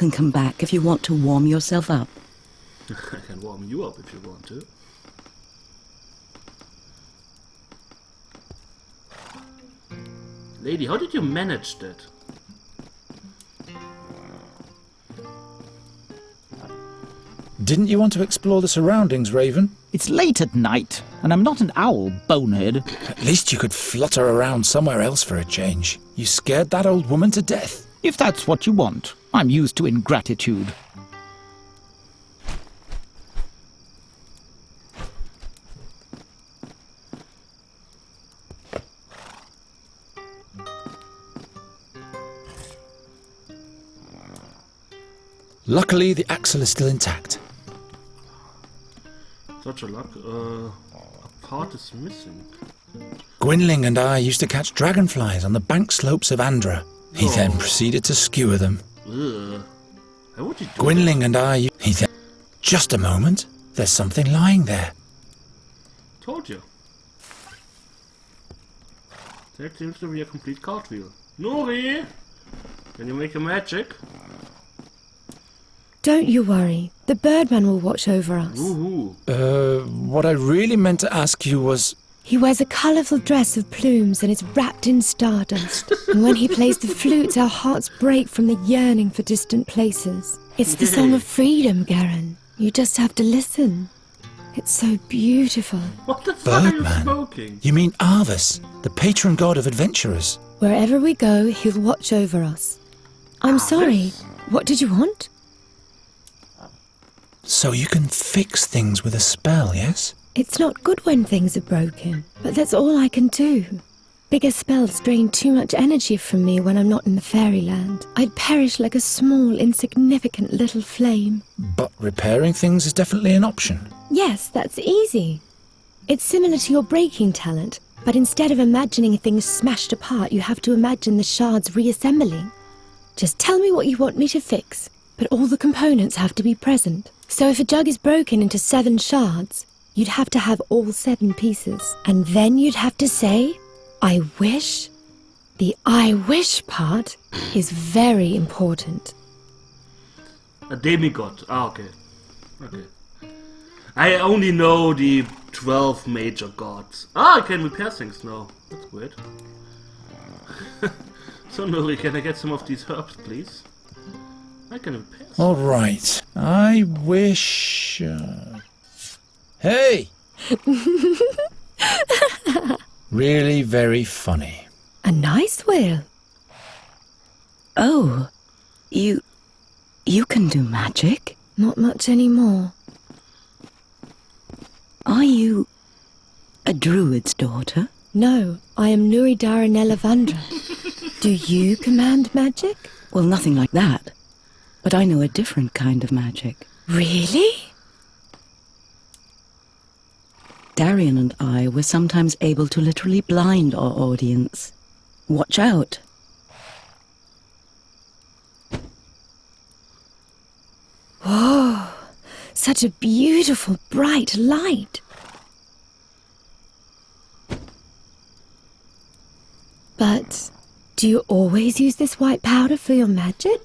can come back if you want to warm yourself up. I can warm you up if you want to. Lady, how did you manage that? Didn't you want to explore the surroundings, Raven? It's late at night, and I'm not an owl, bonehead. At least you could flutter around somewhere else for a change. You scared that old woman to death. If that's what you want, I'm used to ingratitude. Luckily, the axle is still intact. Such a luck. A part is missing. Gwynling and I used to catch dragonflies on the bank slopes of Andra. He then proceeded to skewer them. Ugh. How would you do Gwynling and I... He then... Just a moment. There's something lying there. Told you. That seems to be a complete cartwheel. Nuri! Can you make a magic? Don't you worry. The Birdman will watch over us. Woohoo! What I really meant to ask you was... He wears a colourful dress of plumes and is wrapped in stardust. And when he plays the flute, our hearts break from the yearning for distant places. It's the song of freedom, Garen. You just have to listen. It's so beautiful. What the fuck are you Birdman? smoking? You mean Arvis, the patron god of adventurers? Wherever we go, he'll watch over us. I'm sorry. What did you want? So you can fix things with a spell, yes? It's not good when things are broken, but that's all I can do. Bigger spells drain too much energy from me when I'm not in the fairyland. I'd perish like a small, insignificant little flame. But repairing things is definitely an option. Yes, that's easy. It's similar to your breaking talent, but instead of imagining things smashed apart, you have to imagine the shards reassembling. Just tell me what you want me to fix, but all the components have to be present. So if a jug is broken into 7 shards, you'd have to have all 7 pieces. And then you'd have to say, I wish. The I wish part is very important. A demigod. Ah, okay. Okay. I only know the 12 major gods. Ah, I can repair things now. That's great. So, Nuri, can I get some of these herbs, please? I can repair some. All right. I wish... Hey! Really very funny. A nice wheel. Oh, you can do magic? Not much anymore. Are you a druid's daughter? No, I am Nuri Daranella Vandra. Do you command magic? Well, nothing like that. But I know a different kind of magic. Really? Darian and I were sometimes able to literally blind our audience. Watch out. Whoa, such a beautiful, bright light. But do you always use this white powder for your magic?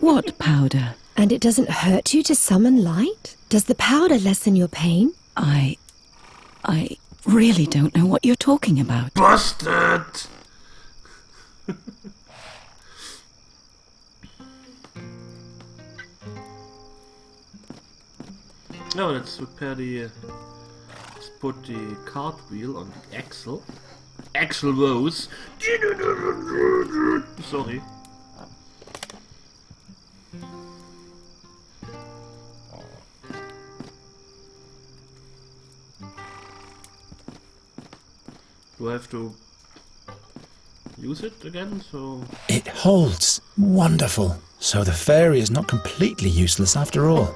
What powder? And it doesn't hurt you to summon light? Does the powder lessen your pain? I really don't know what you're talking about. Busted! Now let's repair the... let's put the cartwheel on the axle. Axle Rose. Sorry. Do I have to use it again? So It holds. Wonderful. So the fairy is not completely useless after all.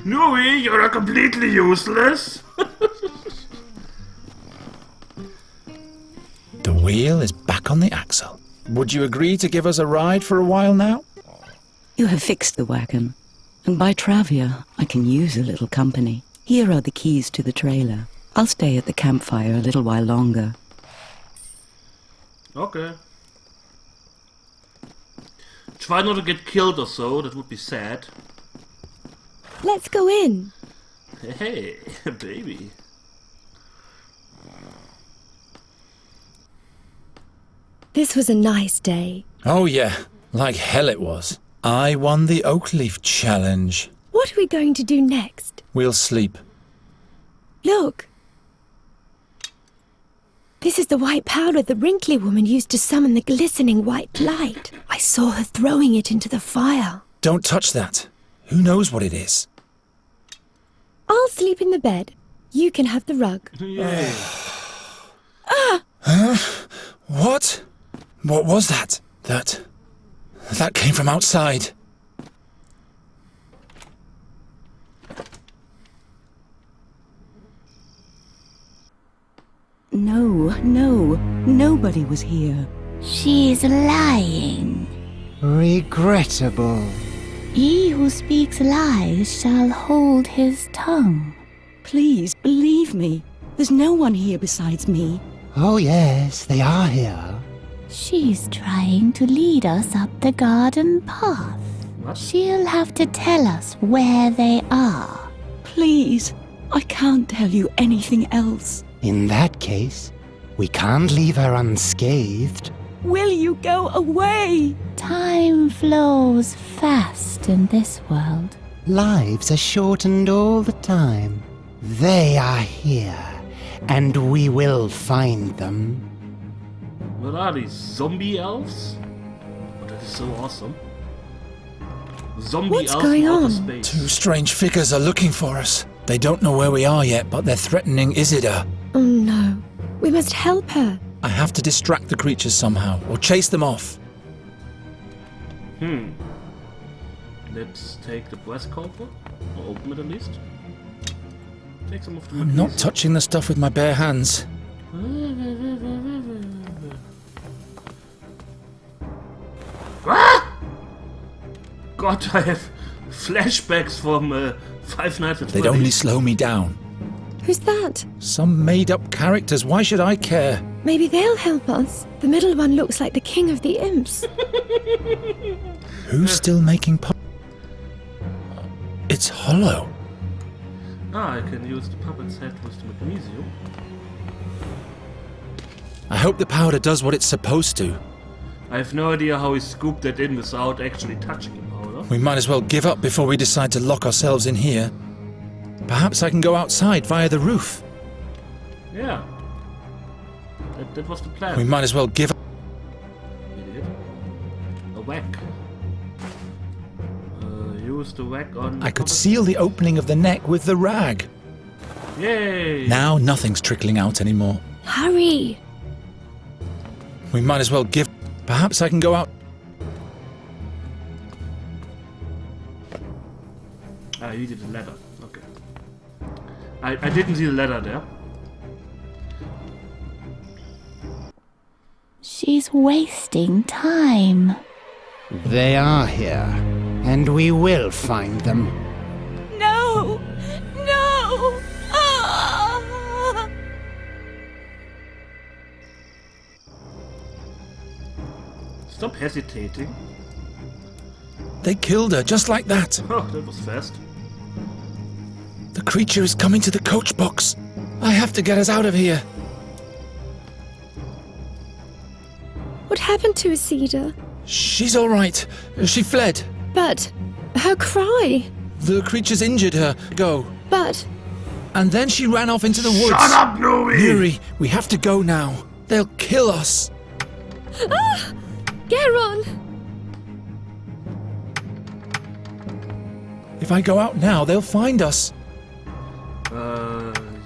Nui, you're not completely useless. The wheel is back on the axle. Would you agree to give us a ride for a while now? You have fixed the wagon, and by Travia I can use a little company. Here are the keys to the trailer. I'll stay at the campfire a little while longer. Okay. Try not to get killed or so, that would be sad. Let's go in. Hey, baby. This was a nice day. Oh yeah, like hell it was. I won the oak leaf challenge. What are we going to do next? We'll sleep. Look. This is the white powder the wrinkly woman used to summon the glistening white light. I saw her throwing it into the fire. Don't touch that. Who knows what it is? I'll sleep in the bed. You can have the rug. Yay. What? What was that? That came from outside. No, nobody was here. She's lying. Regrettable. He who speaks lies shall hold his tongue. Please, believe me. There's no one here besides me. Oh yes, they are here. She's trying to lead us up the garden path. What? She'll have to tell us where they are. Please, I can't tell you anything else. In that case, we can't leave her unscathed. Will you go away? Time flows fast in this world. Lives are shortened all the time. They are here, and we will find them. What are these? Zombie elves? Oh, that is so awesome. Zombie What's elves going from outer on? space. Two strange figures are looking for us. They don't know where we are yet, but they're threatening Isidore. Oh no. We must help her. I have to distract the creatures somehow, or chase them off. Let's take the breast cover, or open it at least. Take some of the I'm not touching the stuff with my bare hands. Ah! God, I have flashbacks from Five Nights at They'd Freddy's. only slow me down. Who's that? Some made-up characters, why should I care? Maybe they'll help us. The middle one looks like the king of the imps. Who's still making It's hollow. Ah, I can use the puppet's head with the magnesium. I hope the powder does what it's supposed to. I have no idea how he scooped that in without actually touching the powder. We might as well give up before we decide to lock ourselves in here. Perhaps I can go outside via the roof. Yeah. That was the plan. We might as well give up. Idiot. A whack. Use the whack on... I could seal the opening of the neck with the rag. Yay! Now nothing's trickling out anymore. Hurry! We might as well give... Perhaps I can go out... Ah, you did the ladder. Okay. I didn't see the ladder there. She's wasting time. They are here, and we will find them. No! No! Ah! Stop hesitating. They killed her just like that. Oh, that was fast. The creature is coming to the coach box. I have to get us out of here. What happened to Isidore? She's all right. She fled. But her cry. The creature's injured her. Go. But And then she ran off into the woods. Shut up, Nuri! Yuri, we have to go now. They'll kill us. Garon! If I go out now, they'll find us.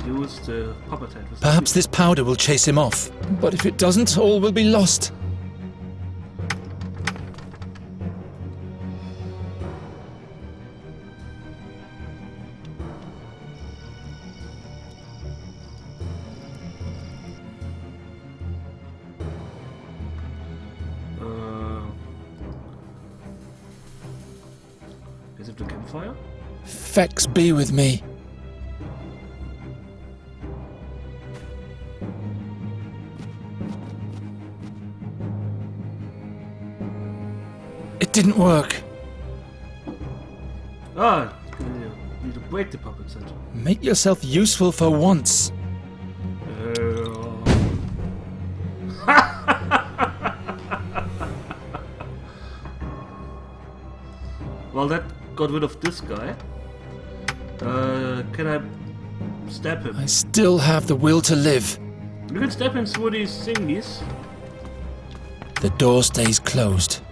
Use the puppet head. with the Perhaps this powder will chase him off. But if it doesn't, all will be lost. Is it the campfire? Fex be with me. It didn't work. Ah, you need to break the puppet set. Make yourself useful for once. Well, that got rid of this guy. Can I stab him? I still have the will to live. You can stab him through these thingies. The door stays closed.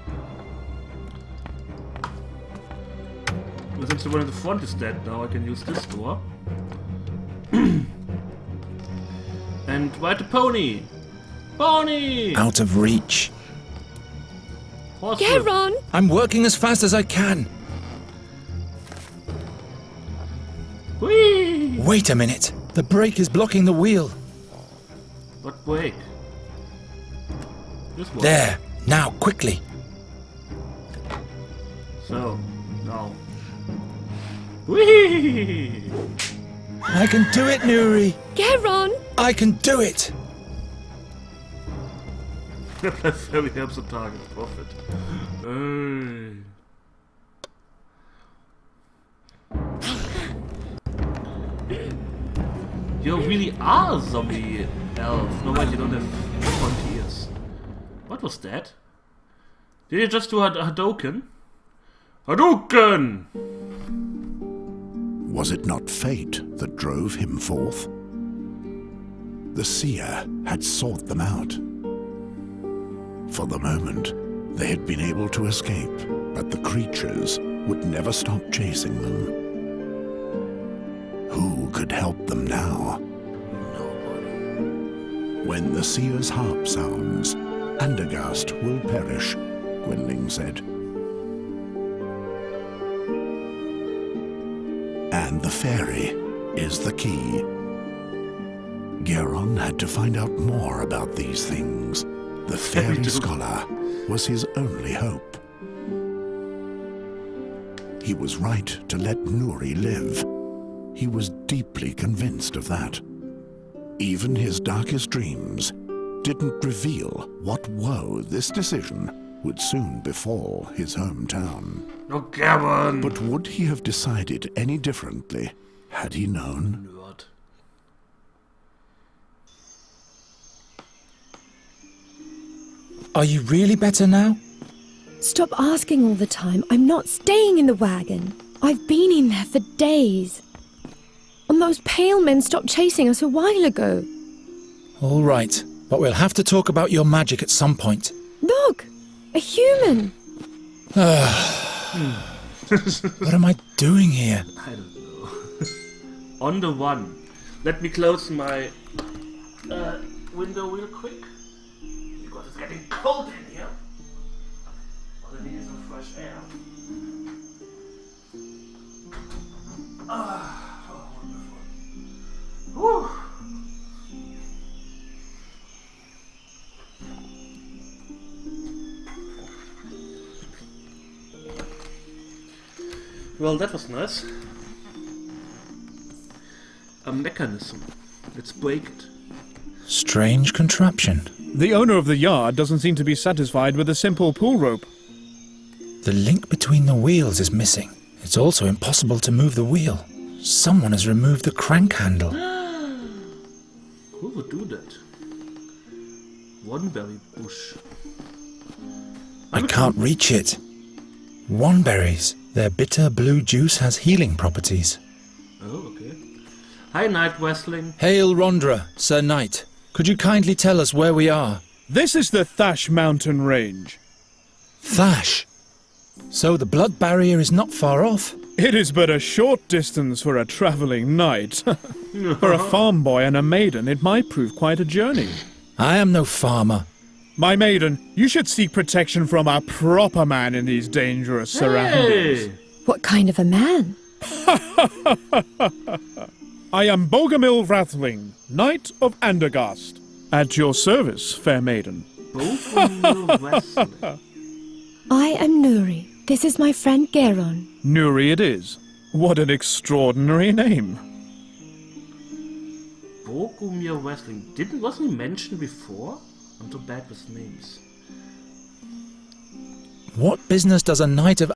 But since the one in the front is dead now, I can use this door. And ride the pony! Pony! Out of reach. Horse Geron! I'm working as fast as I can. Whee! Wait a minute. The brake is blocking the wheel. What break? This one. There. Now, quickly. So, now. Whee! I can do it, Nuri. Geron! I can do it. Very helps the target profit. You really are a zombie elf. No wait, you don't have frontiers. What was that? Did you just do a Hadouken? Hadouken! Was it not fate that drove him forth? The seer had sought them out. For the moment, they had been able to escape, but the creatures would never stop chasing them. Who could help them now? Nobody. When the seer's harp sounds, Andergast will perish, Gwynling said. And the fairy is the key. Geron had to find out more about these things. The fairy scholar was his only hope. He was right to let Nuri live. He was deeply convinced of that. Even his darkest dreams didn't reveal what woe this decision would soon befall his hometown. Oh, Gavin! But would he have decided any differently had he known? Nerd. Are you really better now? Stop asking all the time. I'm not staying in the wagon. I've been in there for days. And those pale men stopped chasing us a while ago. All right, but we'll have to talk about your magic at some point. Look! A human! What am I doing here? I don't know. On the one. Let me close my window real quick. Because it's getting cold in here. All I need is some fresh air. Ah, oh, wonderful. Whew. Well, that was nice. A mechanism. Let's break it. Strange contraption. The owner of the yard doesn't seem to be satisfied with a simple pull rope. The link between the wheels is missing. It's also impossible to move the wheel. Someone has removed the crank handle. Who would do that? Oneberry bush. I can't reach it. Oneberries. Their bitter blue juice has healing properties. Oh, okay. Hi, Night Wrestling. Hail Rondra, Sir Knight. Could you kindly tell us where we are? This is the Thash mountain range. Thash. So the blood barrier is not far off. It is but a short distance for a travelling knight. For a farm boy and a maiden, it might prove quite a journey. I am no farmer. My maiden, you should seek protection from a proper man in these dangerous surroundings. Hey! What kind of a man? I am Bogomil Rathling, Knight of Andergast. At your service, fair maiden. Bogomil Wrestling. I am Nuri. This is my friend Geron. Nuri it is. What an extraordinary name. Bogomil Wrestling. Wasn't he mentioned before? I'm too bad with names. What business does a knight of